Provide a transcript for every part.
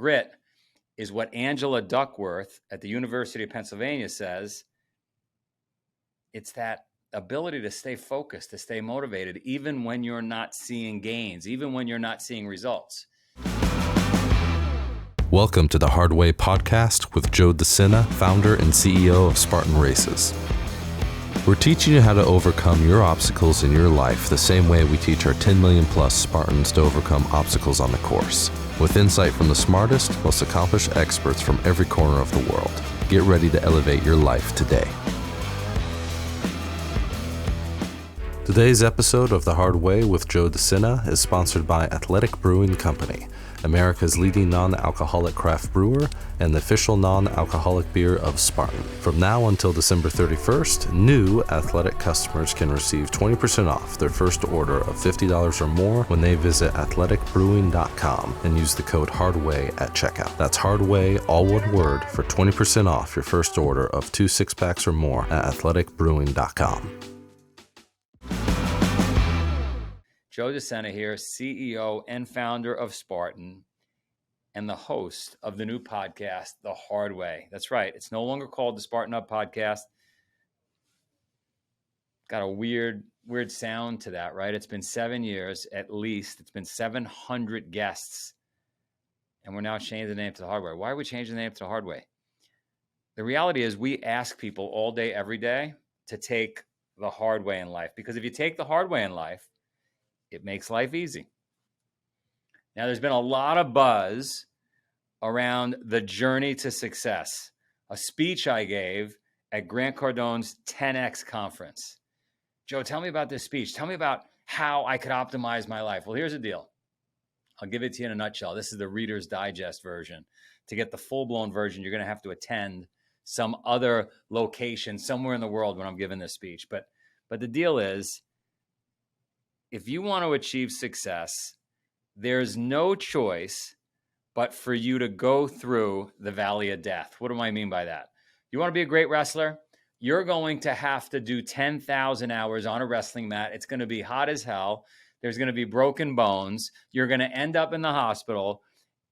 grit is what Angela Duckworth at the University of Pennsylvania says. It's that ability to stay focused, to stay motivated, even when you're not seeing gains, even when you're not seeing results. Welcome to the Hard Way podcast with Joe De Sena, founder and CEO of Spartan Races. We're teaching you how to overcome your obstacles in your life the same way we teach our 10 million plus Spartans to overcome obstacles on the course, with insight from the smartest, most accomplished experts from every corner of the world. Get ready to elevate your life today. Today's episode of The Hard Way with Joe De Sena is sponsored by Athletic Brewing Company, America's leading non-alcoholic craft brewer and the official non-alcoholic beer of Spartan. From now until December 31st, new Athletic customers can receive 20% off their first order of $50 or more when they visit athleticbrewing.com and use the code HARDWAY at checkout. That's HARDWAY, all one word, for 20% off your first order of 2 6-packs or more at athleticbrewing.com. Joe De Sena here, CEO and founder of Spartan and the host of the new podcast, The Hard Way. That's right. It's no longer called the Spartan Up Podcast. Got a weird sound to that, right? It's been 7 years at least. It's been 700 guests. And we're now changing the name to The Hard Way. Why are we changing the name to The Hard Way? The reality is we ask people all day, every day to take the hard way in life. Because if you take the hard way in life, it makes life easy. Now, there's been a lot of buzz around the journey to success, a speech I gave at Grant Cardone's 10X conference. Joe, tell me about this speech. Tell me about how I could optimize my life. Well, here's the deal. I'll give it to you in a nutshell. This is the Reader's Digest version. To get the full-blown version, you're going to have to attend some other location somewhere in the world when I'm giving this speech. But the deal is, if you want to achieve success, there's no choice but for you to go through the valley of death. What do I mean by that? You want to be a great wrestler? You're going to have to do 10,000 hours on a wrestling mat. It's going to be hot as hell. There's going to be broken bones. You're going to end up in the hospital.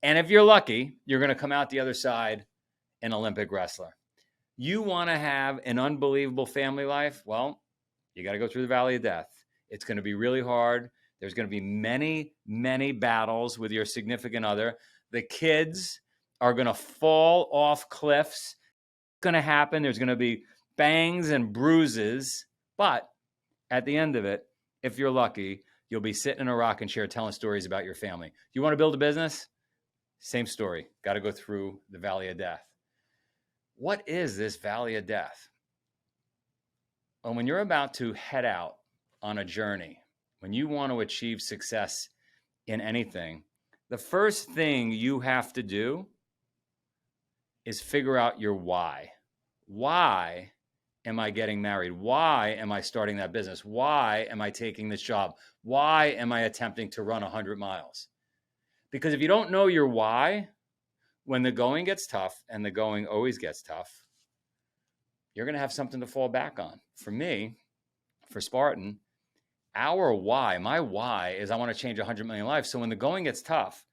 And if you're lucky, you're going to come out the other side an Olympic wrestler. You want to have an unbelievable family life? Well, you got to go through the valley of death. It's going to be really hard. There's going to be many, many battles with your significant other. The kids are going to fall off cliffs. It's going to happen. There's going to be bangs and bruises. But at the end of it, if you're lucky, you'll be sitting in a rocking chair telling stories about your family. You want to build a business? Same story. Got to go through the valley of death. What is this valley of death? Well, when you're about to head out on a journey, when you want to achieve success in anything, the first thing you have to do is figure out your why. Why am I getting married? Why am I starting that business? Why am I taking this job? Why am I attempting to run 100 miles? Because if you don't know your why, when the going gets tough, and the going always gets tough, you're going to have something to fall back on. For me, for Spartan, our why, my why is I want to change 100 million lives. So when the going gets tough,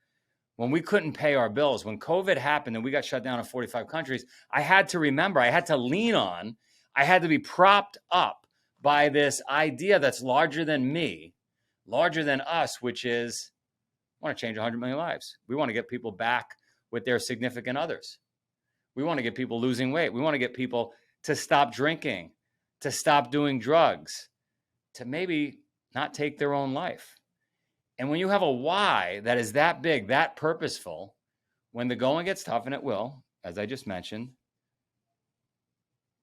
when we couldn't pay our bills, when COVID happened and we got shut down in 45 countries, I had to remember, I had to lean on, I had to be propped up by this idea that's larger than me, larger than us, which is, I want to change 100 million lives. We want to get people back with their significant others. We want to get people losing weight. We want to get people to stop drinking, to stop doing drugs, to maybe not take their own life. And when you have a why that is that big, that purposeful, when the going gets tough, and it will, as I just mentioned,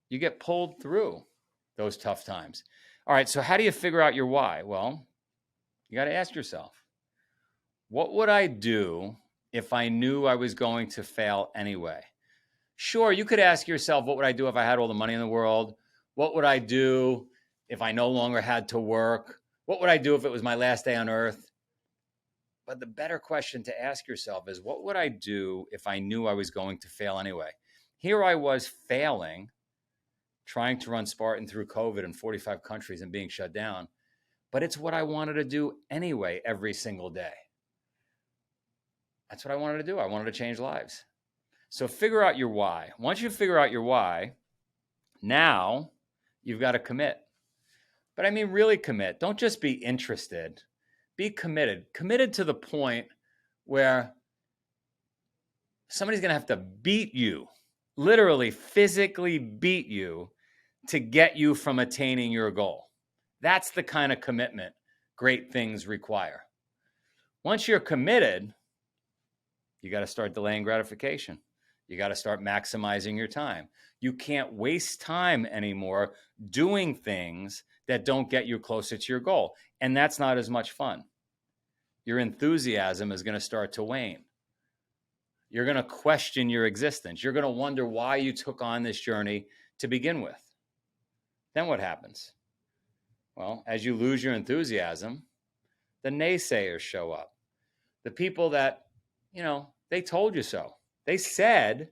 you get pulled through those tough times. All right, so how do you figure out your why? Well, you got to ask yourself, what would I do if I knew I was going to fail anyway? Sure, you could ask yourself, what would I do if I had all the money in the world? What would I do if I no longer had to work? What would I do if it was my last day on earth? But the better question to ask yourself is, what would I do if I knew I was going to fail anyway? Here I was failing, trying to run Spartan through COVID in 45 countries and being shut down. But it's what I wanted to do anyway every single day. That's what I wanted to do. I wanted to change lives. So figure out your why. Once you figure out your why, now you've got to commit. But I mean, really commit. Don't just be interested. Be committed. Committed to the point where somebody's going to have to beat you, literally physically beat you to get you from attaining your goal. That's the kind of commitment great things require. Once you're committed, you got to start delaying gratification. You got to start maximizing your time. You can't waste time anymore doing things that don't get you closer to your goal. And that's not as much fun. Your enthusiasm is going to start to wane. You're going to question your existence. You're going to wonder why you took on this journey to begin with. Then what happens? Well, as you lose your enthusiasm, the naysayers show up. The people that, they told you so. They said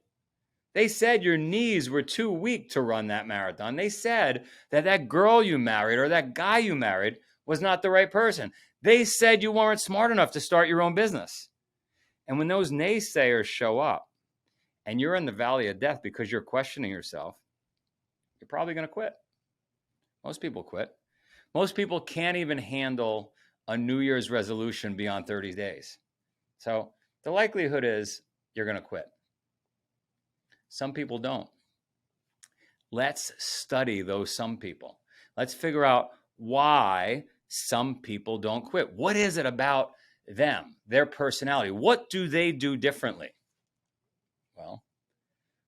your knees were too weak to run that marathon. They said that girl you married or that guy you married was not the right person. They said you weren't smart enough to start your own business. And when those naysayers show up and you're in the valley of death because you're questioning yourself, you're probably going to quit. Most people quit. Most people can't even handle a New Year's resolution beyond 30 days. So the likelihood is you're going to quit. Some people don't. Let's study those some people. Let's figure out why some people don't quit. What is it about them, their personality? What do they do differently? Well,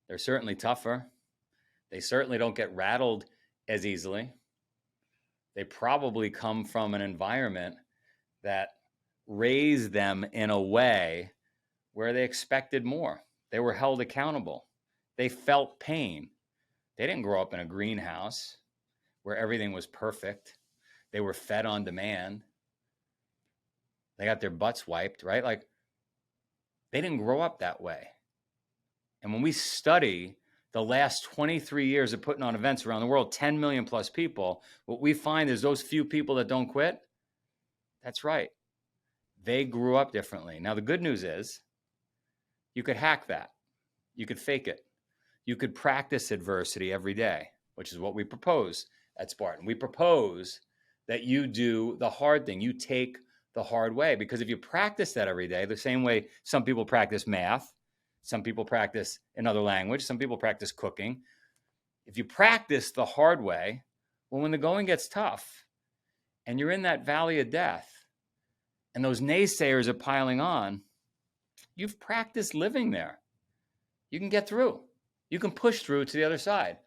they're certainly tougher. They certainly don't get rattled as easily. They probably come from an environment that raised them in a way where they expected more. They were held accountable. They felt pain. They didn't grow up in a greenhouse where everything was perfect. They were fed on demand. They got their butts wiped, right? Like, they didn't grow up that way. And when we study the last 23 years of putting on events around the world, 10 million plus people, what we find is those few people that don't quit, that's right. They grew up differently. Now, the good news is you could hack that. You could fake it. You could practice adversity every day, which is what we propose at Spartan. We propose that you do the hard thing. You take the hard way, because if you practice that every day, the same way some people practice math, some people practice another language, some people practice cooking. If you practice the hard way, well, when the going gets tough and you're in that valley of death and those naysayers are piling on, you've practiced living there. You can get through. You can push through to the other side.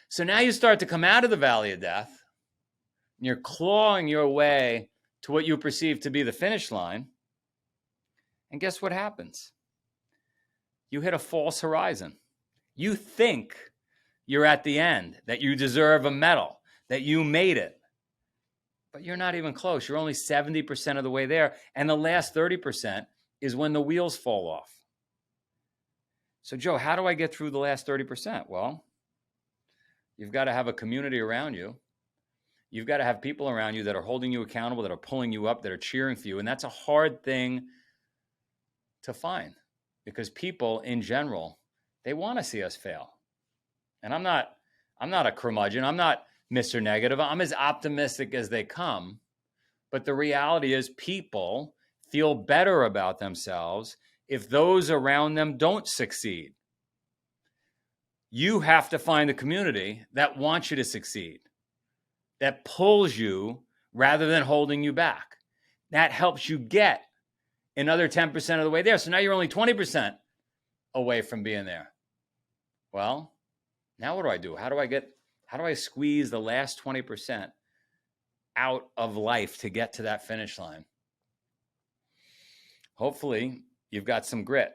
So now you start to come out of the valley of death and you're clawing your way to what you perceive to be the finish line. And guess what happens? You hit a false horizon. You think you're at the end, that you deserve a medal, that you made it. But you're not even close. You're only 70% of the way there. And the last 30% is when the wheels fall off. So, Joe, how do I get through the last 30%? Well, you've got to have a community around you. You've got to have people around you that are holding you accountable, that are pulling you up, that are cheering for you. And that's a hard thing to find, because people in general, they want to see us fail. And I'm not a curmudgeon. I'm not Mr. Negative. I'm as optimistic as they come. But the reality is people feel better about themselves if those around them don't succeed. You have to find a community that wants you to succeed, that pulls you rather than holding you back. That helps you get another 10% of the way there. So now you're only 20% away from being there. Well, now what do? How do I squeeze the last 20% out of life to get to that finish line? Hopefully you've got some grit,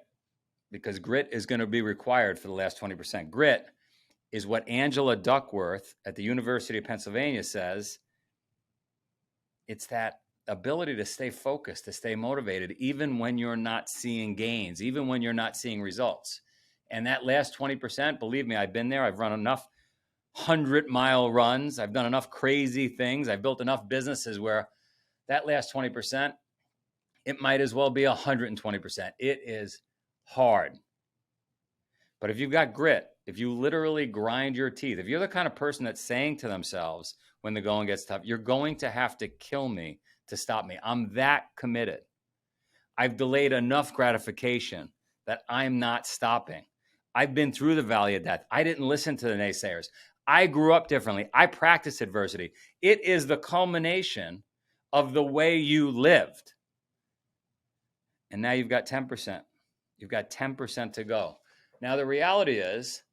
because grit is going to be required for the last 20%. Grit is what Angela Duckworth at the University of Pennsylvania says. It's that ability to stay focused, to stay motivated, even when you're not seeing gains, even when you're not seeing results. And that last 20%, believe me, I've been there. I've run enough 100-mile runs. I've done enough crazy things. I've built enough businesses where that last 20%, It might as well be 120%. It is hard. But if you've got grit, if you literally grind your teeth, if you're the kind of person that's saying to themselves when the going gets tough, you're going to have to kill me to stop me. I'm that committed. I've delayed enough gratification that I'm not stopping. I've been through the valley of death. I didn't listen to the naysayers. I grew up differently. I practiced adversity. It is the culmination of the way you lived. And now you've got 10%. You've got 10% to go. Now, the reality is,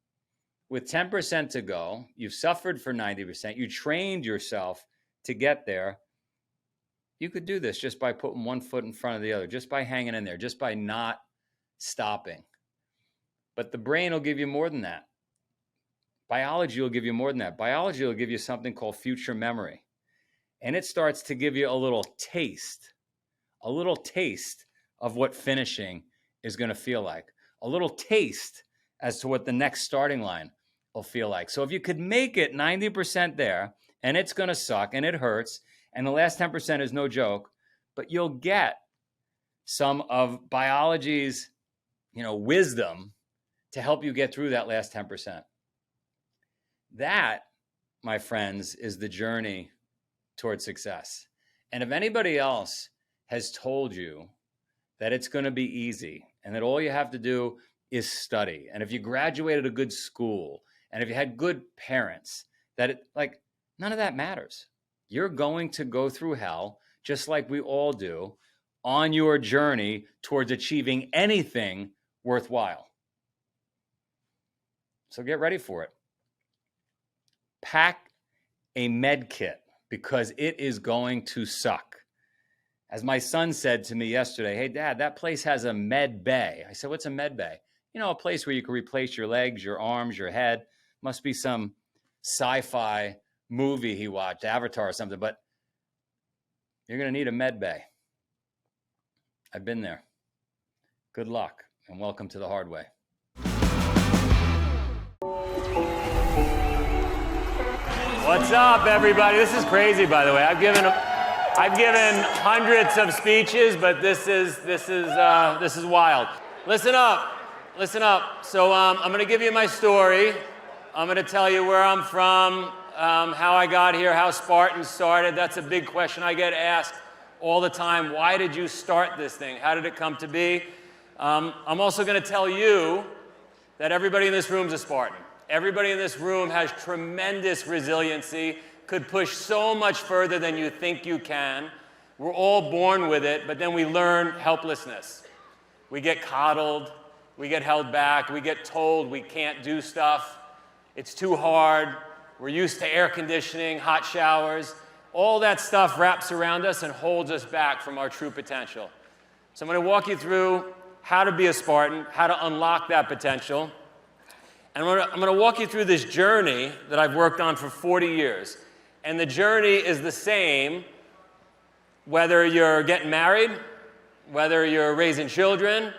with 10% to go, you've suffered for 90%. You trained yourself to get there. You could do this just by putting one foot in front of the other, just by hanging in there, just by not stopping. But the brain will give you more than that. Biology will give you more than that. Biology will give you something called future memory. And it starts to give you a little taste of what finishing is going to feel like, a little taste as to what the next starting line will feel like. So if you could make it 90% there, and it's going to suck and it hurts, and the last 10% is no joke, but you'll get some of biology's, wisdom to help you get through that last 10%. That, my friends, is the journey towards success. And if anybody else has told you that it's going to be easy and that all you have to do is study, and if you graduated a good school, and if you had good parents, that none of that matters. You're going to go through hell, just like we all do, on your journey towards achieving anything worthwhile. So get ready for it. Pack a med kit because it is going to suck. As my son said to me yesterday, "Hey, Dad, that place has a med bay." I said, "What's a med bay?" A place where you can replace your legs, your arms, your head. Must be some sci-fi movie he watched, Avatar or something, but you're going to need a med bay. I've been there. Good luck and welcome to the hard way. What's up, everybody? This is crazy, by the way. I've given hundreds of speeches, but this is wild. Listen up. So I'm going to give you my story. I'm going to tell you where I'm from, how I got here, how Spartan started. That's a big question I get asked all the time. Why did you start this thing? How did it come to be? I'm also going to tell you that everybody in this room is a Spartan. Everybody in this room has tremendous resiliency, could push so much further than you think you can. We're all born with it, but then we learn helplessness. We get coddled, we get held back, we get told we can't do stuff. It's too hard. We're used to air conditioning, hot showers. All that stuff wraps around us and holds us back from our true potential. So I'm going to walk you through how to be a Spartan, how to unlock that potential. And I'm going to walk you through this journey that I've worked on for 40 years. And the journey is the same whether you're getting married, whether you're raising children,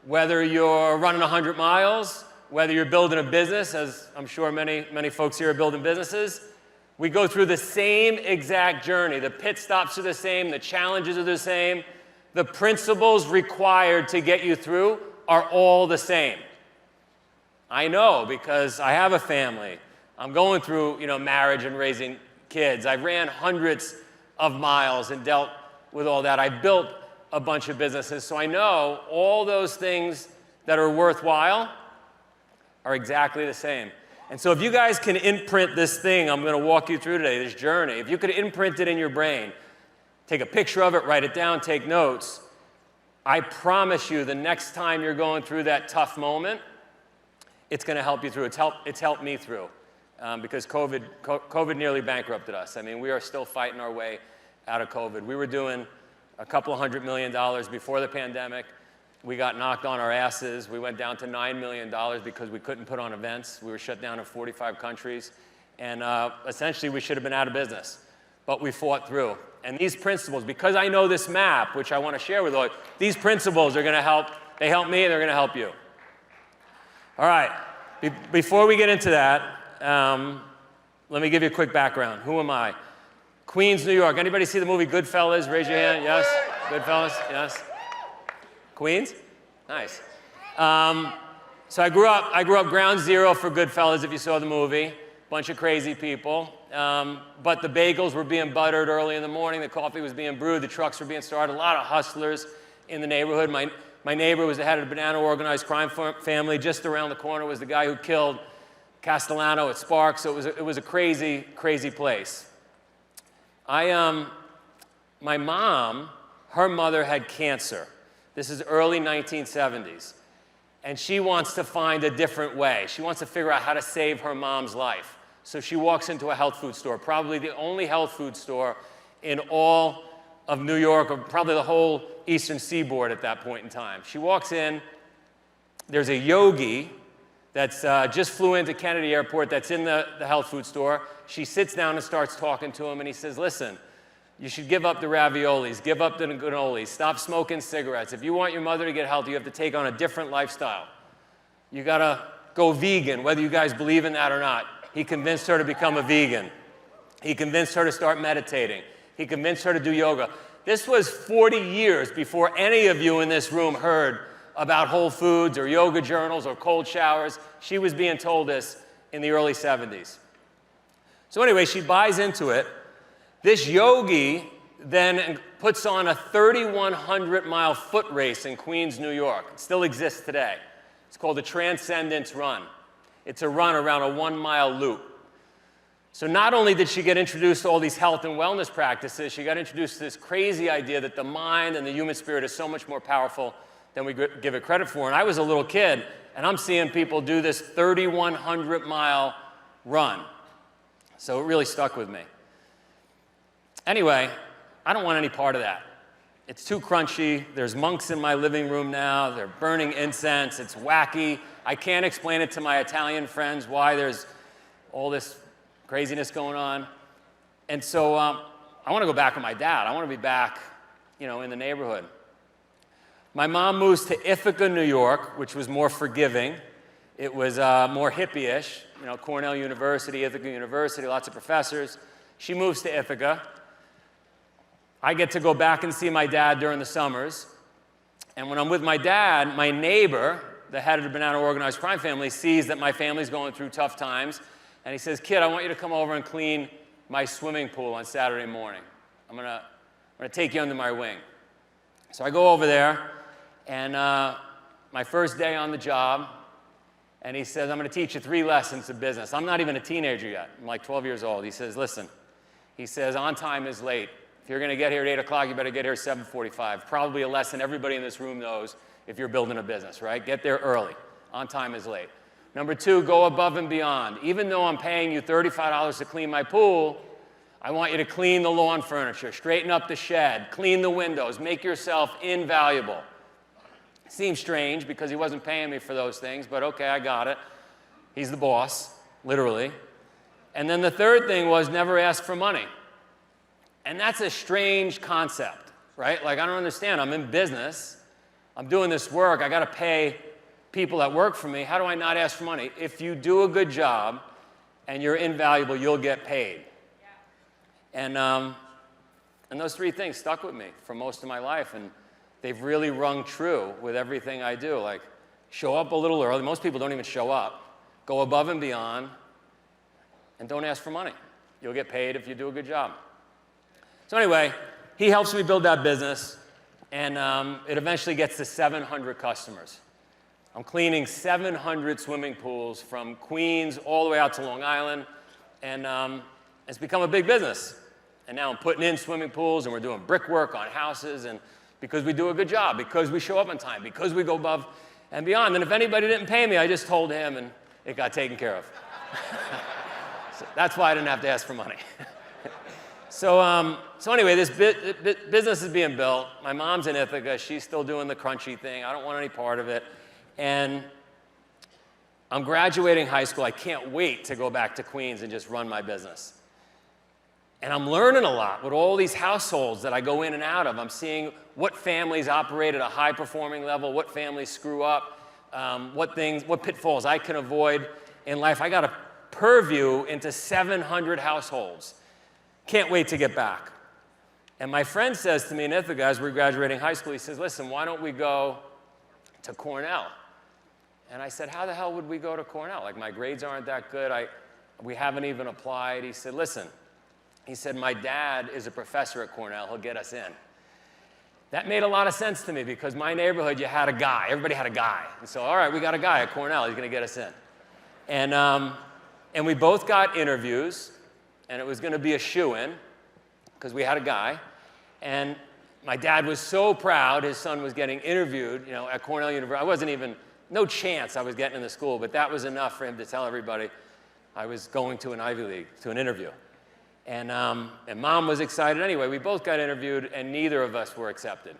whether you're running 100 miles, whether you're building a business, as I'm sure many folks here are building businesses. We go through the same exact journey. The pit stops are the same, the challenges are the same. The principles required to get you through are all the same. I know because I have a family. I'm going through, marriage and raising kids. I've ran hundreds of miles and dealt with all that. I built a bunch of businesses, so I know all those things that are worthwhile are exactly the same. And so if you guys can imprint this thing I'm going to walk you through today, this journey, if you could imprint it in your brain, take a picture of it, write it down, take notes, I promise you the next time you're going through that tough moment, it's going to help you through. It's helped me through because COVID nearly bankrupted us. I mean, we are still fighting our way out of COVID. We were doing a couple of $100 million before the pandemic. We got knocked on our asses. We went down to $9 million because we couldn't put on events. We were shut down in 45 countries. And essentially, we should have been out of business. But we fought through. And these principles, because I know this map, which I want to share with you, these principles are going to help. They help me, and they're going to help you. All right. Before we get into that, let me give you a quick background. Who am I? Queens, New York. Anybody see the movie Goodfellas? Raise your hand. Yes? Goodfellas, yes. Queens? Nice. So I grew up ground zero for Goodfellas, if you saw the movie. Bunch of crazy people. But the bagels were being buttered early in the morning. The coffee was being brewed. The trucks were being started. A lot of hustlers in the neighborhood. My neighbor was the head of the Banana organized crime family. Just around the corner was the guy who killed Castellano at Sparks. So it was a crazy, crazy place. My mom, her mother had cancer. This is early 1970s. And she wants to find a different way. She wants to figure out how to save her mom's life. So she walks into a health food store, probably the only health food store in all of New York, or probably the whole Eastern Seaboard at that point in time. She walks in, there's a yogi that's just flew into Kennedy Airport that's in the health food store. She sits down and starts talking to him, and he says, listen, you should give up the raviolis, give up the cannolis, stop smoking cigarettes. If you want your mother to get healthy, you have to take on a different lifestyle. You gotta go vegan, whether you guys believe in that or not. He convinced her to become a vegan. He convinced her to start meditating. He convinced her to do yoga. This was 40 years before any of you in this room heard about Whole Foods or yoga journals or cold showers. She was being told this in the early 70s. So anyway, she buys into it. This yogi then puts on a 3,100-mile foot race in Queens, New York. It still exists today. It's called the Transcendence Run. It's a run around a 1-mile loop. So not only did she get introduced to all these health and wellness practices, she got introduced to this crazy idea that the mind and the human spirit is so much more powerful than we give it credit for. And I was a little kid, and I'm seeing people do this 3,100-mile run. So it really stuck with me. Anyway, I don't want any part of that. It's too crunchy. There's monks in my living room now. They're burning incense. It's wacky. I can't explain it to my Italian friends why there's all this craziness going on. And so I want to go back with my dad. I want to be back, in the neighborhood. My mom moves to Ithaca, New York, which was more forgiving. It was more hippie-ish. Cornell University, Ithaca University, lots of professors. She moves to Ithaca. I get to go back and see my dad during the summers. And when I'm with my dad, my neighbor, the head of the Banana organized crime family, sees that my family's going through tough times. And he says, kid, I want you to come over and clean my swimming pool on Saturday morning. I'm gonna take you under my wing. So I go over there, and my first day on the job, and he says, I'm gonna teach you 3 lessons of business. I'm not even a teenager yet. I'm like 12 years old. He says, listen, on time is late. If you're gonna get here at 8 o'clock, you better get here at 7:45. Probably a lesson everybody in this room knows if you're building a business, right? Get there early. On time is late. Number 2, go above and beyond. Even though I'm paying you $35 to clean my pool, I want you to clean the lawn furniture, straighten up the shed, clean the windows, make yourself invaluable. Seems strange because he wasn't paying me for those things, but okay, I got it. He's the boss, literally. And then the third thing was never ask for money. And that's a strange concept, right? Like, I don't understand. I'm in business. I'm doing this work. I got to pay people that work for me. How do I not ask for money? If you do a good job and you're invaluable, you'll get paid. Yeah. And those 3 things stuck with me for most of my life, and they've really rung true with everything I do. Like, show up a little early. Most people don't even show up. Go above and beyond, and don't ask for money. You'll get paid if you do a good job. So anyway, he helps me build that business, and it eventually gets to 700 customers. I'm cleaning 700 swimming pools from Queens all the way out to Long Island, and it's become a big business. And now I'm putting in swimming pools, and we're doing brickwork on houses, and because we do a good job, because we show up on time, because we go above and beyond. And if anybody didn't pay me, I just told him, and it got taken care of. So that's why I didn't have to ask for money. So anyway, this business is being built. My mom's in Ithaca. She's still doing the crunchy thing. I don't want any part of it. And I'm graduating high school. I can't wait to go back to Queens and just run my business. And I'm learning a lot with all these households that I go in and out of. I'm seeing what families operate at a high-performing level, what families screw up, what pitfalls I can avoid in life. I got a purview into 700 households. Can't wait to get back. And my friend says to me in Ithaca, as we're graduating high school, he says, listen, why don't we go to Cornell? And I said, how the hell would we go to Cornell? Like, my grades aren't that good. We haven't even applied. He said, listen, he said, my dad is a professor at Cornell. He'll get us in. That made a lot of sense to me because my neighborhood, you had a guy. Everybody had a guy. And so, all right, we got a guy at Cornell. He's going to get us in. And we both got interviews, and it was going to be a shoo-in because we had a guy. And my dad was so proud his son was getting interviewed, at Cornell University. I wasn't even, no chance I was getting in the school, but that was enough for him to tell everybody I was going to an Ivy League, to an interview. And Mom was excited anyway. We both got interviewed, and neither of us were accepted.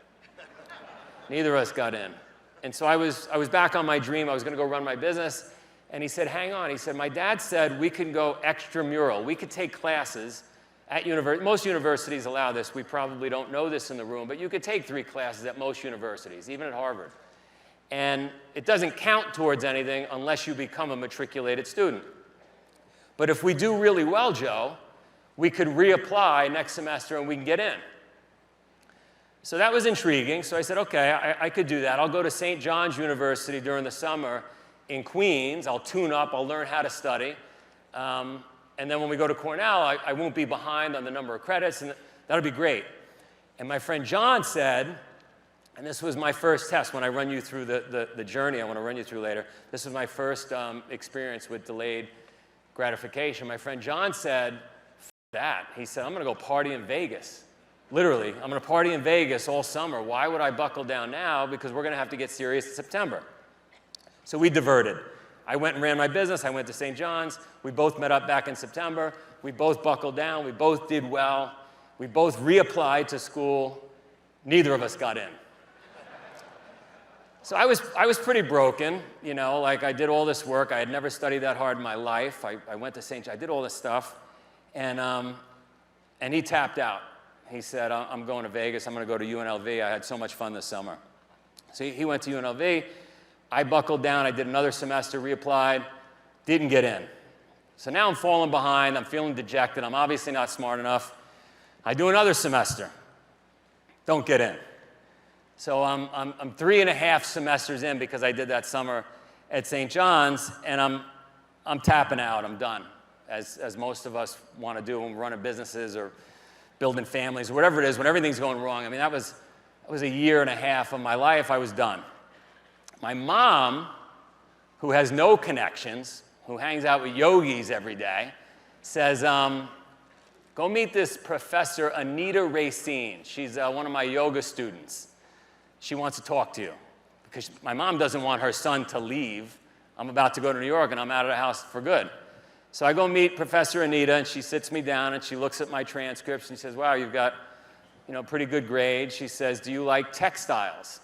Neither of us got in. And so I was back on my dream. I was going to go run my business. And he said, hang on. He said, my dad said we could go extramural. We could take classes at university. Most universities allow this. We probably don't know this in the room, but you could take 3 classes at most universities, even at Harvard. And it doesn't count towards anything unless you become a matriculated student. But if we do really well, Joe, we could reapply next semester and we can get in. So that was intriguing. So I said, okay, I could do that. I'll go to St. John's University during the summer in Queens. I'll tune up. I'll learn how to study. And then when we go to Cornell, I won't be behind on the number of credits, and that'll be great. And my friend John said, and this was my first test when I run you through the journey I want to run you through later. This was my first experience with delayed gratification. My friend John said, F that. He said, I'm going to go party in Vegas. Literally, I'm going to party in Vegas all summer. Why would I buckle down now? Because we're going to have to get serious in September. So we diverted. I went and ran my business. I went to St. John's. We both met up back in September. We both buckled down. We both did well. We both reapplied to school. Neither of us got in. So I was pretty broken, like I did all this work. I had never studied that hard in my life. I went to St. John's. I did all this stuff. And he tapped out. He said, I'm going to Vegas. I'm going to go to UNLV. I had so much fun this summer. So he went to UNLV. I buckled down. I did another semester, reapplied, didn't get in. So now I'm falling behind. I'm feeling dejected. I'm obviously not smart enough. I do another semester. Don't get in. So I'm 3.5 semesters in because I did that summer at St. John's, and I'm tapping out. I'm done, as most of us want to do when we're running businesses or building families or whatever it is, when everything's going wrong. I mean, that was a 1.5 years of my life. I was done. My mom, who has no connections, who hangs out with yogis every day, says, go meet this Professor Anita Racine. She's one of my yoga students. She wants to talk to you. Because my mom doesn't want her son to leave. I'm about to go to New York, and I'm out of the house for good. So I go meet Professor Anita, and she sits me down, and she looks at my transcripts, and she says, wow, you've got pretty good grades. She says, do you like textiles?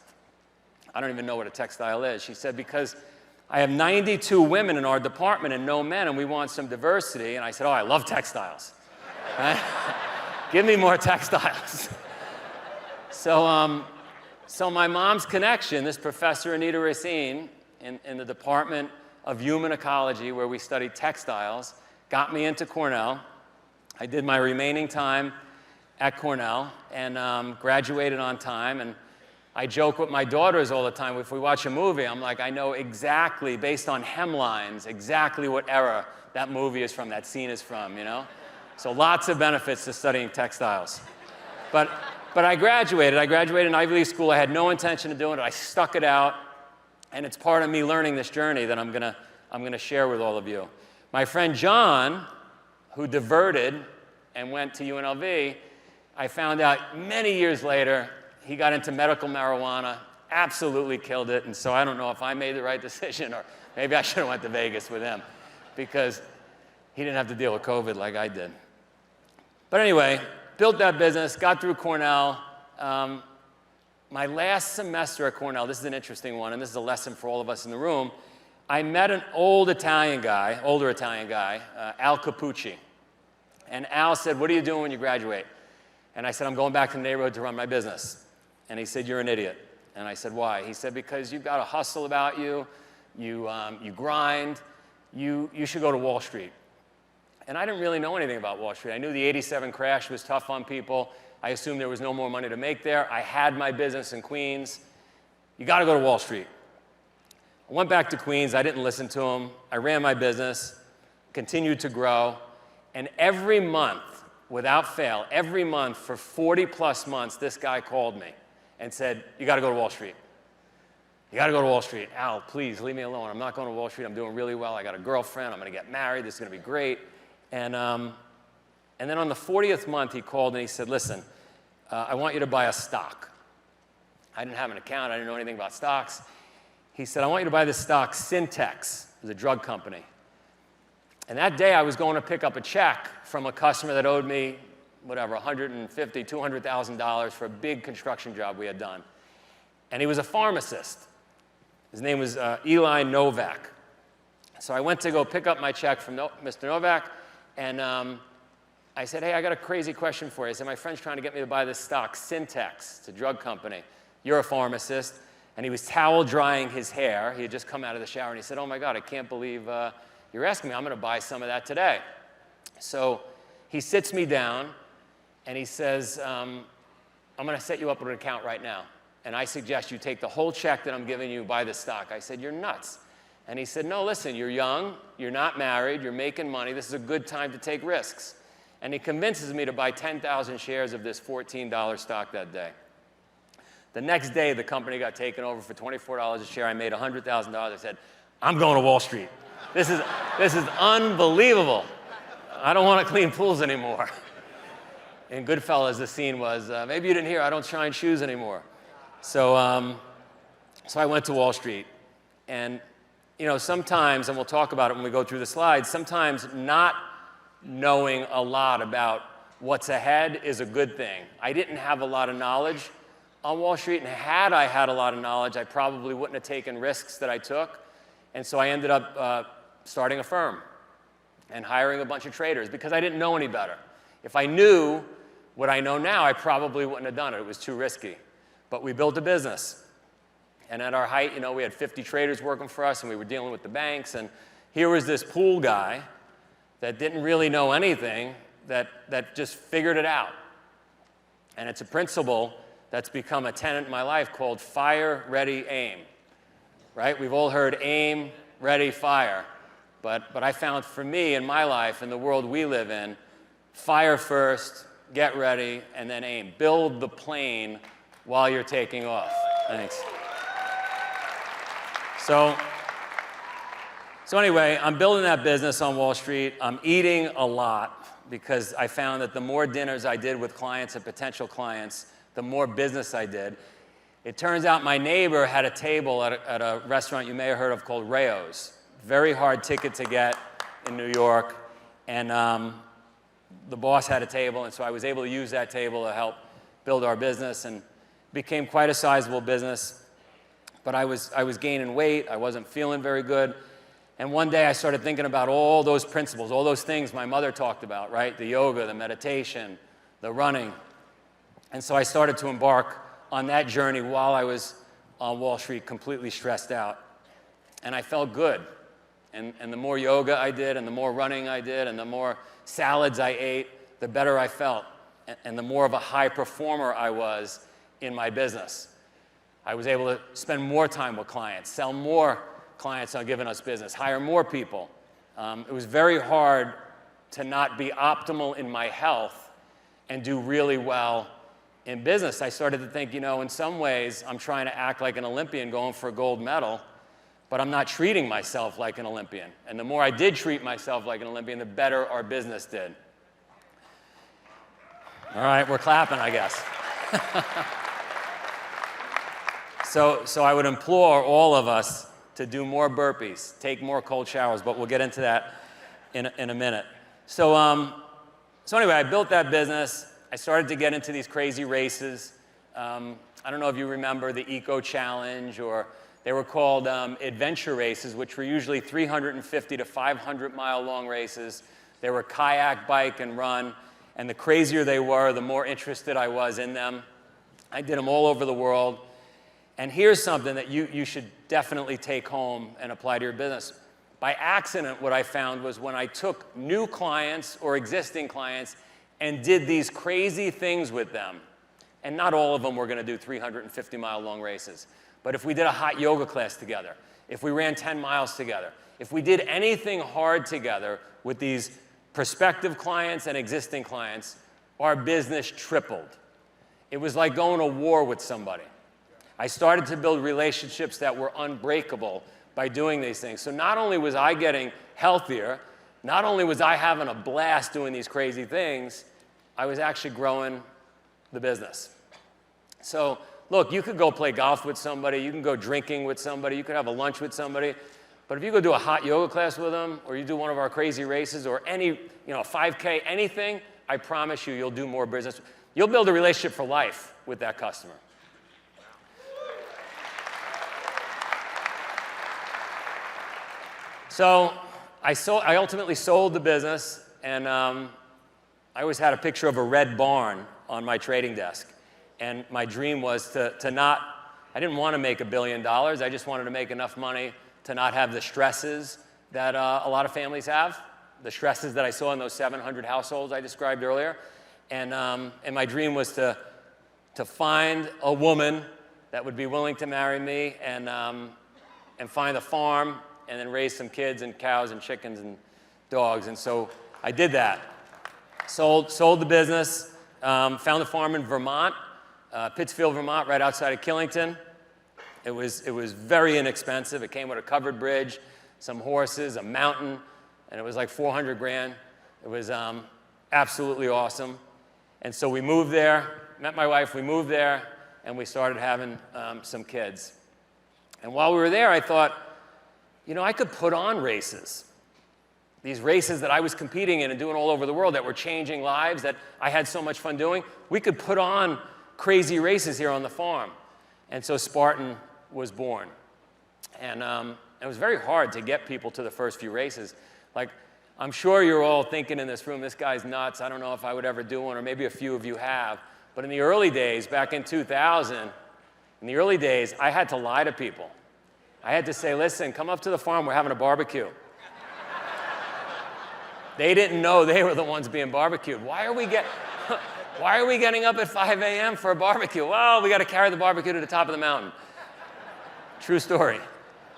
I don't even know what a textile is. She said, because I have 92 women in our department and no men, and we want some diversity. And I said, oh, I love textiles. Give me more textiles. So my mom's connection, this Professor Anita Racine in the Department of Human Ecology, where we studied textiles, got me into Cornell. I did my remaining time at Cornell and graduated on time. And I joke with my daughters all the time. If we watch a movie, I'm like, I know exactly, based on hemlines, exactly what era that movie is from, that scene is from, So lots of benefits to studying textiles. But I graduated. I graduated in Ivy League school. I had no intention of doing it. I stuck it out. And it's part of me learning this journey that I'm gonna share with all of you. My friend John, who diverted and went to UNLV, I found out many years later, he got into medical marijuana, absolutely killed it, and so I don't know if I made the right decision, or maybe I should have went to Vegas with him, because he didn't have to deal with COVID like I did. But anyway, built that business, got through Cornell. My last semester at Cornell, this is an interesting one, and this is a lesson for all of us in the room. I met an older Italian guy, Al Capucci. And Al said, what are you doing when you graduate? And I said, I'm going back to the neighborhood to run my business. And he said, you're an idiot. And I said, why? He said, because you've got a hustle about you, you grind, you should go to Wall Street. And I didn't really know anything about Wall Street. I knew the '87 crash was tough on people. I assumed there was no more money to make there. I had my business in Queens. You got to go to Wall Street. I went back to Queens. I didn't listen to him. I ran my business, continued to grow. And every month, without fail, every month for 40 plus months, this guy called me and said, you got to go to Wall Street. You got to go to Wall Street. Al, please leave me alone. I'm not going to Wall Street. I'm doing really well. I got a girlfriend. I'm going to get married. This is going to be great. And then on the 40th month, he called and he said, listen, I want you to buy a stock. I didn't have an account. I didn't know anything about stocks. He said, I want you to buy this stock, Syntex. It was a drug company. And that day, I was going to pick up a check from a customer that owed me, whatever, $150,000, $200,000 for a big construction job we had done. And he was a pharmacist. His name was Eli Novak. So I went to go pick up my check from Mr. Novak, and I said, hey, I got a crazy question for you. I said, my friend's trying to get me to buy this stock, Syntex. It's a drug company. You're a pharmacist. And he was towel drying his hair. He had just come out of the shower, and he said, oh, my God, I can't believe you're asking me. I'm going to buy some of that today. So he sits me down, and he says, I'm going to set you up with an account right now. And I suggest you take the whole check that I'm giving you, buy the stock. I said, you're nuts. And he said, no, listen, you're young, you're not married, you're making money. This is a good time to take risks. And he convinces me to buy 10,000 shares of this $14 stock that day. The next day, the company got taken over for $24 a share. I made $100,000. I said, I'm going to Wall Street. This is unbelievable. I don't want to clean pools anymore. In Goodfellas, the scene was, maybe you didn't hear, I don't shine shoes anymore. So I went to Wall Street. And, you know, sometimes, and we'll talk about it when we go through the slides, sometimes not knowing a lot about what's ahead is a good thing. I didn't have a lot of knowledge on Wall Street, and had I had a lot of knowledge, I probably wouldn't have taken risks that I took. And so I ended up starting a firm and hiring a bunch of traders because I didn't know any better. If I knew what I know now, I probably wouldn't have done it. It was too risky. But we built a business. And at our height, you know, we had 50 traders working for us, and we were dealing with the banks. And here was this pool guy that didn't really know anything that just figured it out. And it's a principle that's become a tenet in my life called fire, ready, aim. Right? We've all heard aim, ready, fire. But I found for me in my life, in the world we live in, fire first, get ready, and then aim. Build the plane while you're taking off. Thanks. So anyway, I'm building that business on Wall Street. I'm eating a lot because I found that the more dinners I did with clients and potential clients, the more business I did. It turns out my neighbor had a table at a restaurant you may have heard of called Rayo's. Very hard ticket to get in New York. And the boss had a table, and so I was able to use that table to help build our business, and became quite a sizable business. But I was gaining weight. I wasn't feeling very good. And one day I started thinking about all those principles, all those things my mother talked about, right? The yoga, the meditation, the running. And so I started to embark on that journey while I was on Wall Street, completely stressed out. And I felt good. And the more yoga I did, and the more running I did, and the more salads I ate, the better I felt. And the more of a high performer I was in my business. I was able to spend more time with clients, sell more clients on giving us business, hire more people. It was very hard to not be optimal in my health and do really well in business. I started to think, you know, in some ways, I'm trying to act like an Olympian going for a gold medal, but I'm not treating myself like an Olympian. And the more I did treat myself like an Olympian, the better our business did. All right, we're clapping, I guess. So I would implore all of us to do more burpees, take more cold showers, but we'll get into that in a minute. So anyway, I built that business. I started to get into these crazy races. I don't know if you remember the Eco Challenge, or they were called adventure races, which were usually 350 to 500 mile long races. They were kayak, bike, and run. And the crazier they were, the more interested I was in them. I did them all over the world. And here's something that you should definitely take home and apply to your business. By accident, what I found was when I took new clients or existing clients and did these crazy things with them. And not all of them were going to do 350-mile long races. But if we did a hot yoga class together, if we ran 10 miles together, if we did anything hard together with these prospective clients and existing clients, our business tripled. It was like going to war with somebody. I started to build relationships that were unbreakable by doing these things. So not only was I getting healthier, not only was I having a blast doing these crazy things, I was actually growing the business. So look, you could go play golf with somebody, you can go drinking with somebody, you could have a lunch with somebody, but if you go do a hot yoga class with them, or you do one of our crazy races, or any, 5K, anything, I promise you, you'll do more business. You'll build a relationship for life with that customer. So I ultimately sold the business, and I always had a picture of a red barn on my trading desk. And my dream was I didn't want to make $1 billion. I just wanted to make enough money to not have the stresses that a lot of families have, the stresses that I saw in those 700 households I described earlier. And my dream was to find a woman that would be willing to marry me and find a farm and then raise some kids and cows and chickens and dogs. And so I did that. Sold the business, found a farm in Vermont, Pittsfield, Vermont, right outside of Killington. It was very inexpensive. It came with a covered bridge, some horses, a mountain, and it was like 400 grand. It was absolutely awesome. And so we moved there, met my wife, we moved there, and we started having some kids. And while we were there, I thought, I could put on races. These races that I was competing in and doing all over the world that were changing lives, that I had so much fun doing, we could put on crazy races here on the farm. And so Spartan was born. And it was very hard to get people to the first few races. Like, I'm sure you're all thinking in this room, this guy's nuts, I don't know if I would ever do one, or maybe a few of you have. But in the early days, back in 2000, I had to lie to people. I had to say, listen, come up to the farm, we're having a barbecue. They didn't know they were the ones being barbecued. Why are we getting up at 5 a.m. for a barbecue? Well, we got to carry the barbecue to the top of the mountain. True story.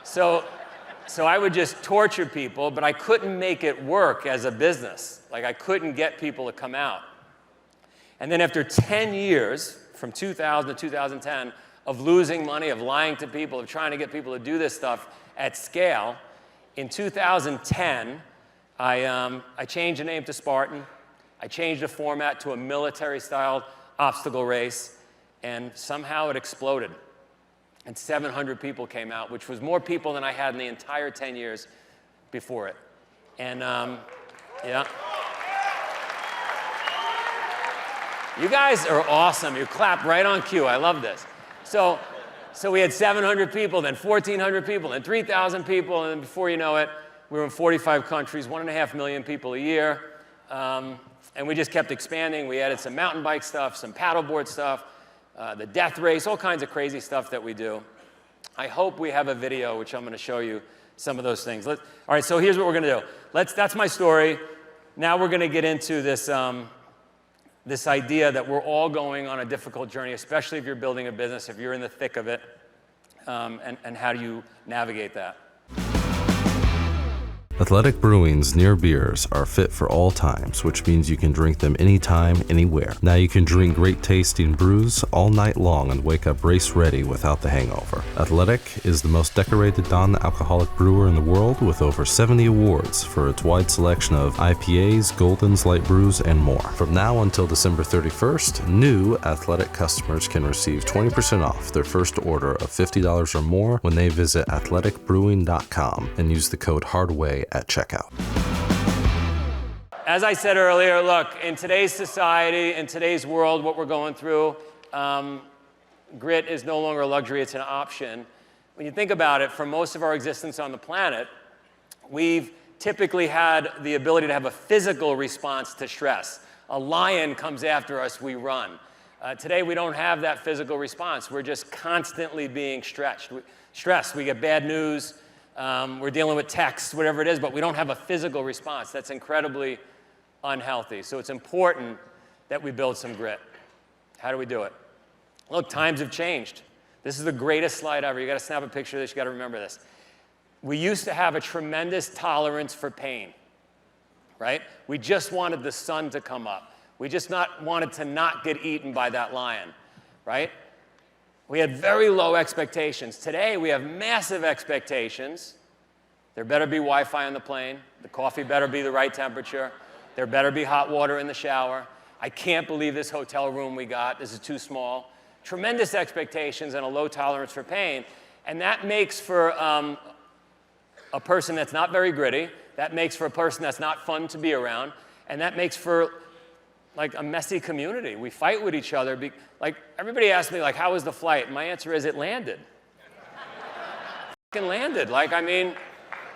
So I would just torture people, but I couldn't make it work as a business. Like, I couldn't get people to come out. And then after 10 years, from 2000 to 2010, of losing money, of lying to people, of trying to get people to do this stuff at scale, in 2010, I changed the name to Spartan. I changed the format to a military-style obstacle race, and somehow it exploded. And 700 people came out, which was more people than I had in the entire 10 years before it. And yeah. You guys are awesome. You clap right on cue. I love this. So we had 700 people, then 1,400 people, then 3,000 people, and then before you know it, we were in 45 countries, 1.5 million people a year. And we just kept expanding. We added some mountain bike stuff, some paddleboard stuff, the death race, all kinds of crazy stuff that we do. I hope we have a video, which I'm going to show you some of those things. All right, so here's what we're going to do. That's my story. Now we're going to get into this, this idea that we're all going on a difficult journey, especially if you're building a business, if you're in the thick of it, and how do you navigate that? Athletic Brewing's near beers are fit for all times, which means you can drink them anytime, anywhere. Now you can drink great tasting brews all night long and wake up race ready without the hangover. Athletic is the most decorated non-alcoholic brewer in the world with over 70 awards for its wide selection of IPAs, Goldens, light brews, and more. From now until December 31st, new Athletic customers can receive 20% off their first order of $50 or more when they visit athleticbrewing.com and use the code HARDWAY at checkout. As I said earlier, look, in today's society, in today's world, what we're going through, grit is no longer a luxury, it's an option. When you think about it, for most of our existence on the planet, we've typically had the ability to have a physical response to stress. A lion comes after us, we run. Today, we don't have that physical response. We're just constantly being stressed. We get bad news. We're dealing with text, whatever it is, but we don't have a physical response. That's incredibly unhealthy. So it's important that we build some grit. How do we do it? Look, times have changed. This is the greatest slide ever. You got to snap a picture of this. You got to remember this. We used to have a tremendous tolerance for pain, right? We just wanted the sun to come up. We just wanted to not get eaten by that lion, right? We had very low expectations. Today, we have massive expectations. There better be Wi-Fi on the plane. The coffee better be the right temperature. There better be hot water in the shower. I can't believe this hotel room we got. This is too small. Tremendous expectations and a low tolerance for pain. And that makes for a person that's not very gritty. That makes for a person that's not fun to be around. And that makes for like a messy community. We fight with each other. Like everybody asks me, like, how was the flight? And my answer is, it landed. It landed. Like, I mean,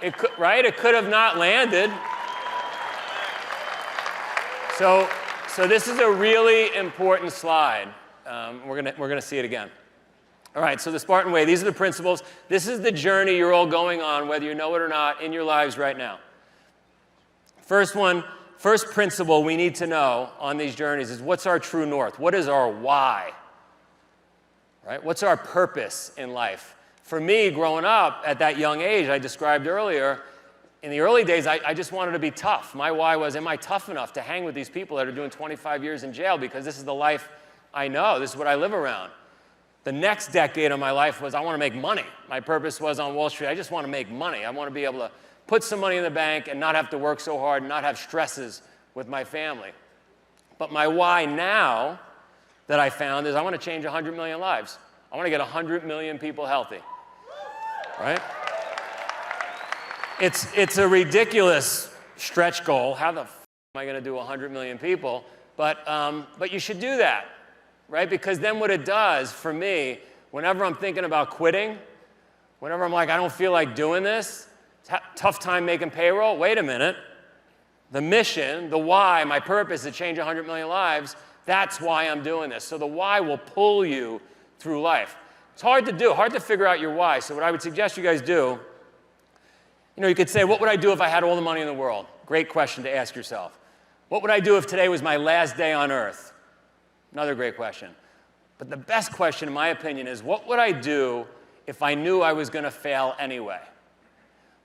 it could, right? It could have not landed. So this is a really important slide. We're gonna see it again. All right, so the Spartan way, these are the principles. This is the journey you're all going on, whether you know it or not, in your lives right now. First principle we need to know on these journeys is, what's our true north? What is our why? Right? What's our purpose in life? For me, growing up at that young age I described earlier, in the early days, I just wanted to be tough. My why was, am I tough enough to hang with these people that are doing 25 years in jail, because this is the life I know, this is what I live around. The next decade of my life was, I want to make money. My purpose was on Wall Street, I just want to make money. I want to be able to put some money in the bank and not have to work so hard and not have stresses with my family. But my why now that I found is, I want to change 100 million lives. I want to get 100 million people healthy, right? It's a ridiculous stretch goal. How the f am I going to do 100 million people? But you should do that, right? Because then what it does for me, whenever I'm thinking about quitting, whenever I'm like, I don't feel like doing this, tough time making payroll, wait a minute. The mission, the why, my purpose to change 100 million lives, that's why I'm doing this. So the why will pull you through life. It's hard to do, hard to figure out your why. So what I would suggest you guys do, you could say, what would I do if I had all the money in the world? Great question to ask yourself. What would I do if today was my last day on earth? Another great question. But the best question, in my opinion, is, what would I do if I knew I was going to fail anyway?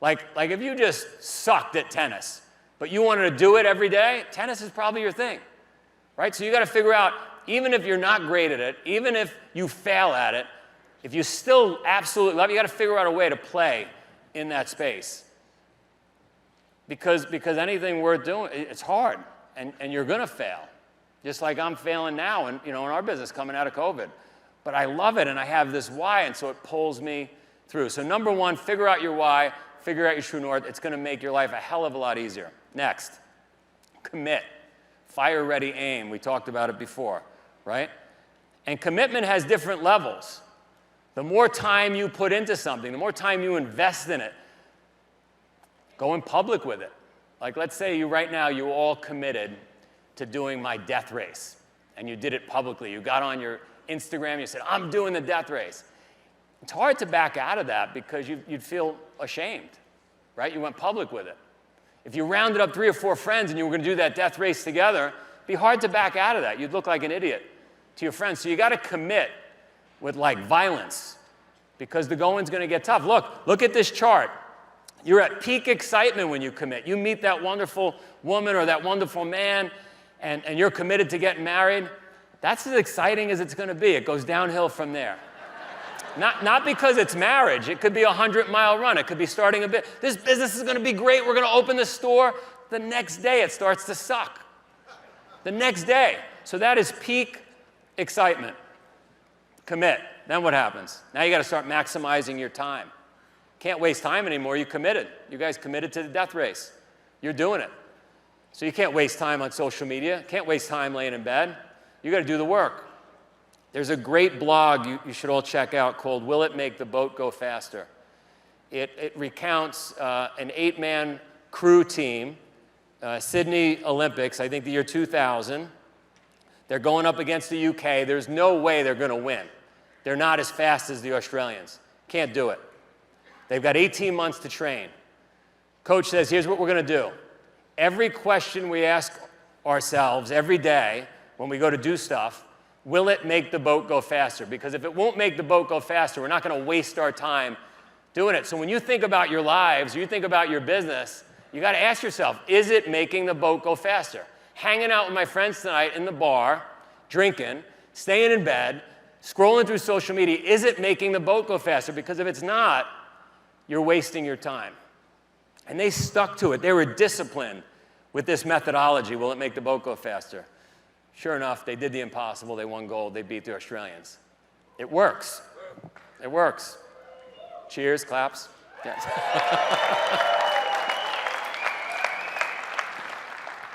Like if you just sucked at tennis, but you wanted to do it every day, tennis is probably your thing, right? So you got to figure out, even if you're not great at it, even if you fail at it, if you still absolutely love it, you got to figure out a way to play in that space. Because anything worth doing, it's hard, and you're going to fail. Just like I'm failing now in our business coming out of COVID. But I love it, and I have this why, and so it pulls me through. So number one, figure out your why, figure out your true north. It's going to make your life a hell of a lot easier. Next, commit. Fire, ready, aim. We talked about it before, right? And commitment has different levels. The more time you put into something, the more time you invest in it, go in public with it. Like, let's say right now you all committed to doing my death race, and you did it publicly. You got on your Instagram, you said, I'm doing the death race. It's hard to back out of that because you'd feel ashamed, right? You went public with it. If you rounded up 3 or 4 friends and you were going to do that death race together, it'd be hard to back out of that. You'd look like an idiot to your friends. So you got to commit with like violence, because the going's going to get tough. Look at this chart. You're at peak excitement when you commit. You meet that wonderful woman or that wonderful man, and you're committed to getting married. That's as exciting as it's going to be. It goes downhill from there. Not because it's marriage. It could be a 100-mile run. It could be starting a bit. This business is going to be great. We're going to open the store. The next day, it starts to suck. The next day. So that is peak excitement. Commit. Then what happens? Now you got to start maximizing your time. Can't waste time anymore. You committed. You guys committed to the death race. You're doing it. So you can't waste time on social media. Can't waste time laying in bed. You got to do the work. There's a great blog you should all check out called Will It Make the Boat Go Faster? It recounts an 8-man crew team, Sydney Olympics, I think the year 2000. They're going up against the UK. There's no way they're going to win. They're not as fast as the Australians. Can't do it. They've got 18 months to train. Coach says, here's what we're going to do. Every question we ask ourselves every day, when we go to do stuff, will it make the boat go faster? Because if it won't make the boat go faster, we're not going to waste our time doing it. So when you think about your lives, or you think about your business, you got to ask yourself, is it making the boat go faster? Hanging out with my friends tonight in the bar, drinking, staying in bed, scrolling through social media, is it making the boat go faster? Because if it's not, you're wasting your time. And they stuck to it. They were disciplined with this methodology. Will it make the boat go faster? Sure enough, they did the impossible. They won gold. They beat the Australians. It works. It works. Cheers, claps. Yes.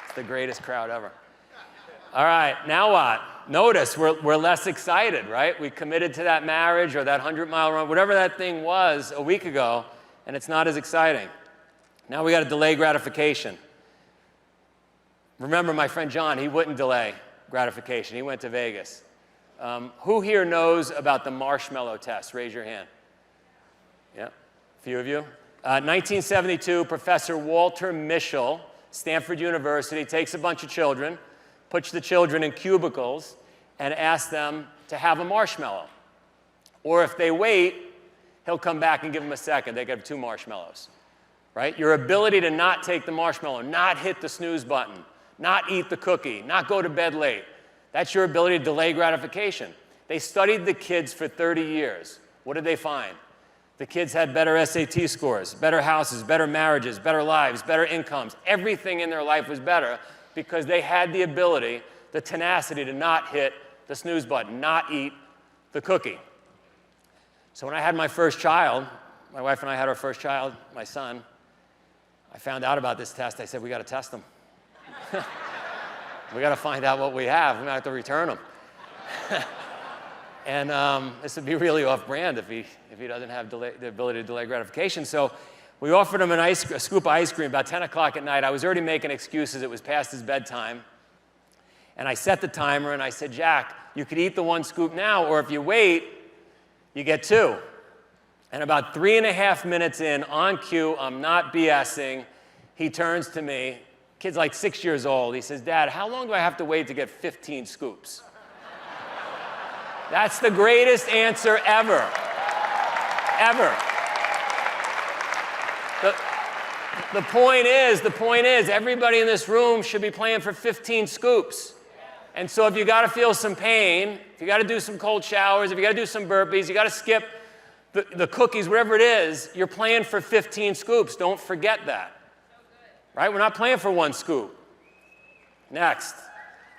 It's the greatest crowd ever. All right, now what? Notice we're less excited, right? We committed to that marriage or that 100-mile run, whatever that thing was a week ago, and it's not as exciting. Now we got to delay gratification. Remember my friend John, he wouldn't delay gratification. He went to Vegas. Who here knows about the marshmallow test? Raise your hand. Yeah, a few of you. 1972, Professor Walter Mischel, Stanford University, takes a bunch of children, puts the children in cubicles, and asks them to have a marshmallow. Or if they wait, he'll come back and give them a second. They can have 2 marshmallows, right? Your ability to not take the marshmallow, not hit the snooze button, not eat the cookie, not go to bed late. That's your ability to delay gratification. They studied the kids for 30 years. What did they find? The kids had better SAT scores, better houses, better marriages, better lives, better incomes. Everything in their life was better because they had the ability, the tenacity to not hit the snooze button, not eat the cookie. So when I had my first child, my wife and I had our first child, my son, I found out about this test. I said, we got to test them. We got to find out what we have. We might have to return them. And this would be really off-brand if he doesn't have the ability to delay gratification. So we offered him a scoop of ice cream about 10 o'clock at night. I was already making excuses. It was past his bedtime. And I set the timer, and I said, Jack, you could eat the 1 scoop now, or if you wait, you get 2. And about 3.5 minutes in, on cue, I'm not BSing, he turns to me. Kid's like 6 years old. He says, Dad, how long do I have to wait to get 15 scoops? That's the greatest answer ever. Ever. The point is, everybody in this room should be playing for 15 scoops. And so if you got to feel some pain, if you got to do some cold showers, if you got to do some burpees, you got to skip the cookies, whatever it is, you're playing for 15 scoops. Don't forget that. Right? We're not playing for 1 scoop. Next,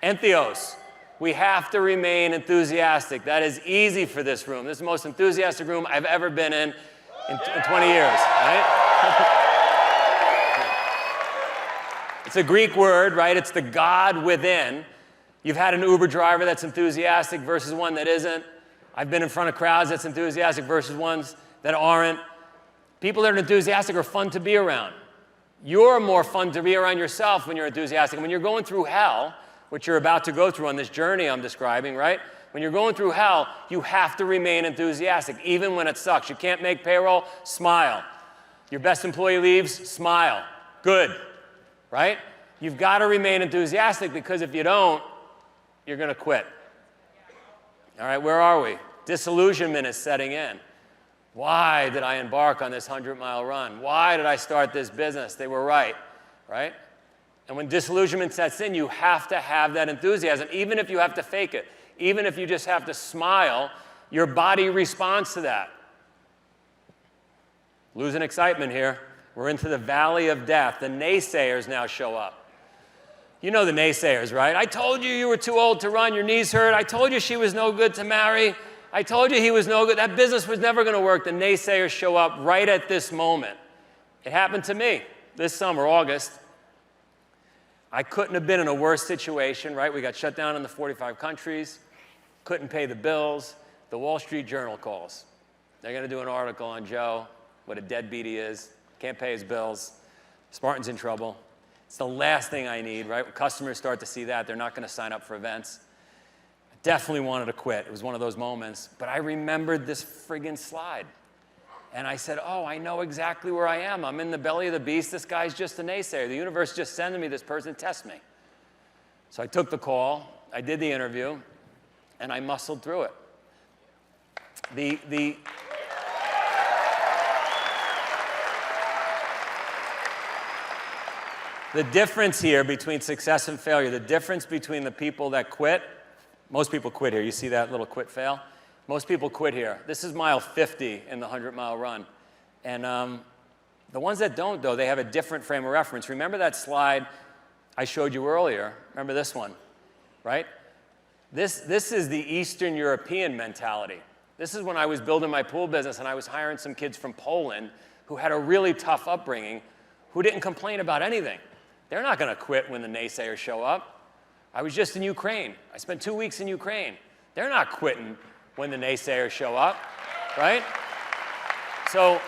entheos. We have to remain enthusiastic. That is easy for this room. This is the most enthusiastic room I've ever been in 20 years. Right? It's a Greek word, right? It's the God within. You've had an Uber driver that's enthusiastic versus one that isn't. I've been in front of crowds that's enthusiastic versus ones that aren't. People that are enthusiastic are fun to be around. You're more fun to be around yourself when you're enthusiastic. When you're going through hell, which you're about to go through on this journey I'm describing, right? When you're going through hell, you have to remain enthusiastic, even when it sucks. You can't make payroll, smile. Your best employee leaves, smile. Good, right? You've got to remain enthusiastic because if you don't, you're going to quit. All right, where are we? Disillusionment is setting in. Why did I embark on this 100-mile run? Why did I start this business? They were right? And when disillusionment sets in, you have to have that enthusiasm, even if you have to fake it. Even if you just have to smile, your body responds to that. Losing excitement here. We're into the valley of death. The naysayers now show up. You know the naysayers, right? I told you were too old to run. Your knees hurt. I told you she was no good to marry. I told you he was no good. That business was never going to work. The naysayers show up right at this moment. It happened to me this summer, August. I couldn't have been in a worse situation, right? We got shut down in the 45 countries, couldn't pay the bills. The Wall Street Journal calls. They're going to do an article on Joe, what a deadbeat he is, can't pay his bills, Spartan's in trouble. It's the last thing I need, right? When customers start to see that, they're not going to sign up for events. I definitely wanted to quit. It was one of those moments. But I remembered this friggin' slide. And I said, oh, I know exactly where I am. I'm in the belly of the beast. This guy's just a naysayer. The universe just sending me this person to test me. So I took the call. I did the interview, and I muscled through it. The difference here between success and failure, the difference between the people that quit, most people quit here. You see that little quit fail? Most people quit here. This is mile 50 in the 100-mile run. And the ones that don't, though, they have a different frame of reference. Remember that slide I showed you earlier? Remember this one, right? This is the Eastern European mentality. This is when I was building my pool business and I was hiring some kids from Poland who had a really tough upbringing, who didn't complain about anything. They're not going to quit when the naysayers show up. I was just in Ukraine. I spent 2 weeks in Ukraine. They're not quitting when the naysayers show up, right? So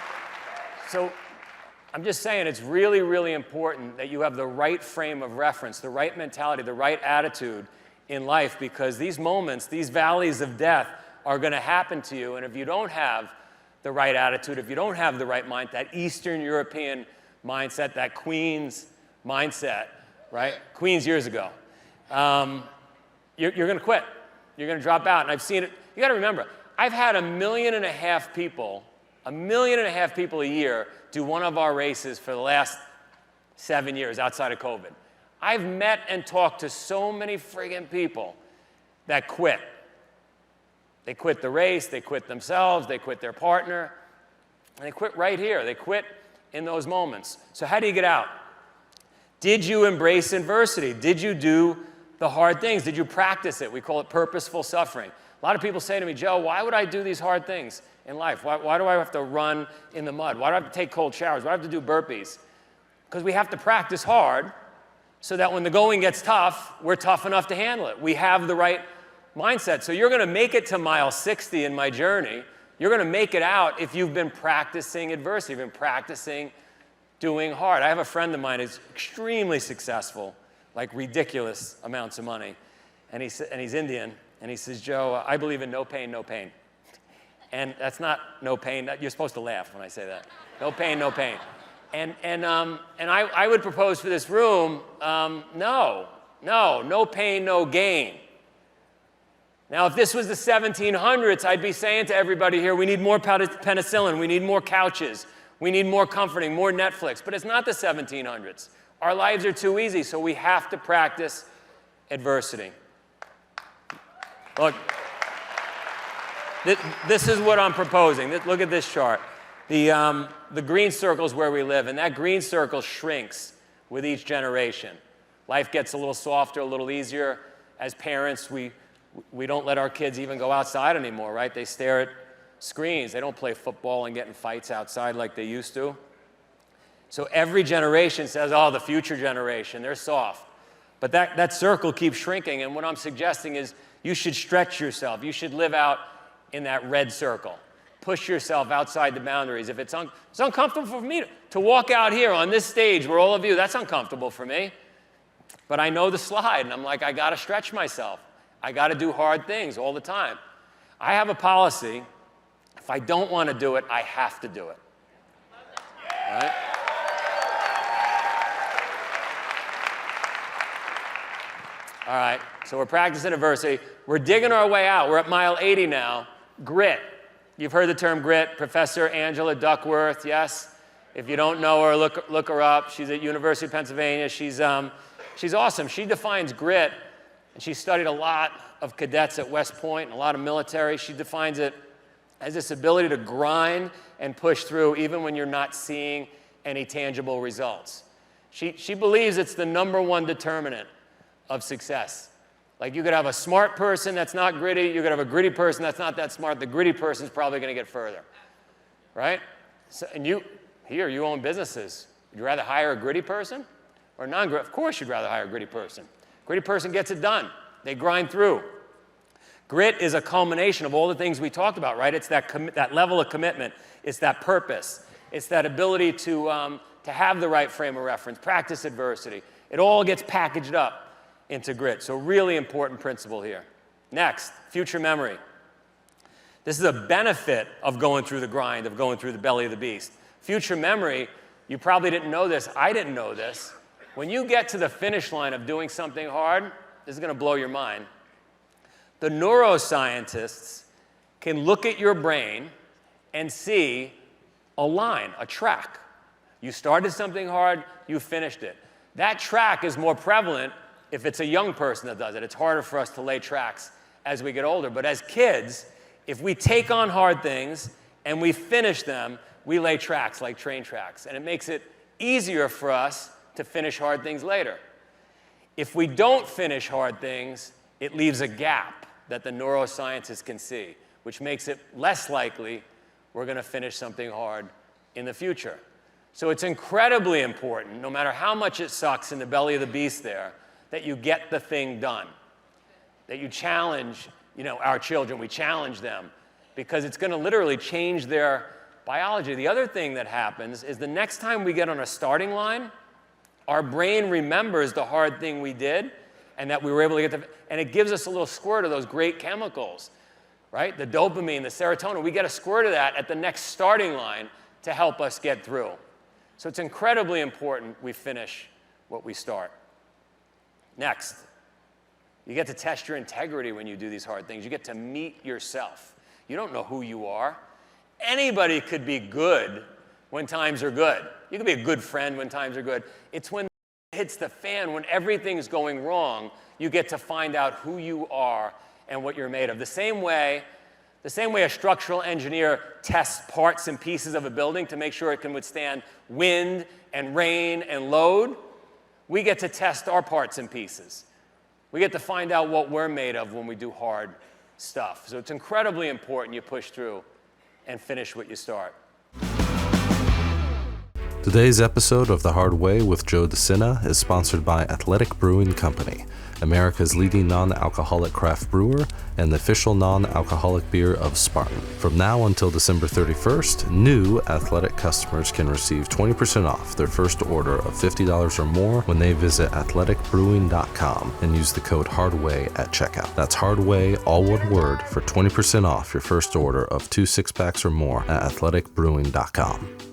I'm just saying it's really, really important that you have the right frame of reference, the right mentality, the right attitude in life, because these moments, these valleys of death are going to happen to you. And if you don't have the right attitude, if you don't have the right mind, that Eastern European mindset, that Queen's mindset, right? Queen's years ago. You're going to quit. You're going to drop out. And I've seen it. You got to remember, I've had 1.5 million people, 1.5 million people a year do one of our races for the last 7 years outside of COVID. I've met and talked to so many friggin' people that quit. They quit the race, they quit themselves, they quit their partner, and they quit right here. They quit in those moments. So how do you get out? Did you embrace adversity? Did you do the hard things? Did you practice it? We call it purposeful suffering. A lot of people say to me, Joe, why would I do these hard things in life? Why do I have to run in the mud? Why do I have to take cold showers? Why do I have to do burpees? Because we have to practice hard so that when the going gets tough, we're tough enough to handle it. We have the right mindset. So you're going to make it to mile 60 in my journey. You're going to make it out if you've been practicing adversity, you've been practicing doing hard. I have a friend of mine who's extremely successful, like ridiculous amounts of money, and he's Indian, and he says, Joe, I believe in no pain, no pain. And that's not no pain. You're supposed to laugh when I say that. No pain, no pain. And I would propose for this room, no pain, no gain. Now, if this was the 1700s, I'd be saying to everybody here, we need more penicillin, we need more couches, we need more comforting, more Netflix. But it's not the 1700s. Our lives are too easy, so we have to practice adversity. Look, this is what I'm proposing. Look at this chart. The green circle is where we live, and that green circle shrinks with each generation. Life gets a little softer, a little easier. As parents, we don't let our kids even go outside anymore, right? They stare at screens. They don't play football and get in fights outside like they used to. So every generation says, oh, the future generation, they're soft. But that circle keeps shrinking, and what I'm suggesting is you should stretch yourself. You should live out in that red circle. Push yourself outside the boundaries. If it's uncomfortable for me to walk out here on this stage where all of you, that's uncomfortable for me. But I know the slide, and I'm like, I got to stretch myself. I got to do hard things all the time. I have a policy. If I don't want to do it, I have to do it. All right? All right, so we're practicing adversity. We're digging our way out. We're at mile 80 now. Grit. You've heard the term grit. Professor Angela Duckworth, yes? If you don't know her, look her up. She's at University of Pennsylvania. She's awesome. She defines grit, and she studied a lot of cadets at West Point and a lot of military. She defines it as this ability to grind and push through even when you're not seeing any tangible results. She believes it's the #1 determinant of success. Like you could have a smart person that's not gritty, you could have a gritty person that's not that smart, the gritty person's probably gonna get further, right? So, and you own businesses. Would you rather hire a gritty person or non-gritty? Of course you'd rather hire a gritty person. Gritty person gets it done. They grind through. Grit is a culmination of all the things we talked about, right? It's that level of commitment. It's that purpose. It's that ability to have the right frame of reference, practice adversity. It all gets packaged up into grit. So really important principle here. Next, future memory. This is a benefit of going through the grind, of going through the belly of the beast. Future memory, you probably didn't know this. I didn't know this. When you get to the finish line of doing something hard, this is going to blow your mind. The neuroscientists can look at your brain and see a line, a track. You started something hard, you finished it. That track is more prevalent if it's a young person that does it. It's harder for us to lay tracks as we get older. But as kids, if we take on hard things and we finish them, we lay tracks like train tracks. And it makes it easier for us to finish hard things later. If we don't finish hard things, it leaves a gap that the neuroscientists can see, which makes it less likely we're going to finish something hard in the future. So it's incredibly important, no matter how much it sucks in the belly of the beast there, that you get the thing done, that you challenge, our children, we challenge them, because it's going to literally change their biology. The other thing that happens is the next time we get on a starting line, our brain remembers the hard thing we did and that we were able to get and it gives us a little squirt of those great chemicals, right? The dopamine, the serotonin, we get a squirt of that at the next starting line to help us get through. So it's incredibly important we finish what we start. Next, you get to test your integrity when you do these hard things. You get to meet yourself. You don't know who you are. Anybody could be good when times are good. You can be a good friend when times are good. It's when it hits the fan, when everything's going wrong, you get to find out who you are and what you're made of. The same way a structural engineer tests parts and pieces of a building to make sure it can withstand wind and rain and load, we get to test our parts and pieces. We get to find out what we're made of when we do hard stuff. So it's incredibly important you push through and finish what you start. Today's episode of The Hard Way with Joe De Sena is sponsored by Athletic Brewing Company, America's leading non-alcoholic craft brewer and the official non-alcoholic beer of Spartan. From now until December 31st, new Athletic customers can receive 20% off their first order of $50 or more when they visit athleticbrewing.com and use the code HARDWAY at checkout. That's HARDWAY, all one word, for 20% off your first order of 2 six-packs or more at athleticbrewing.com.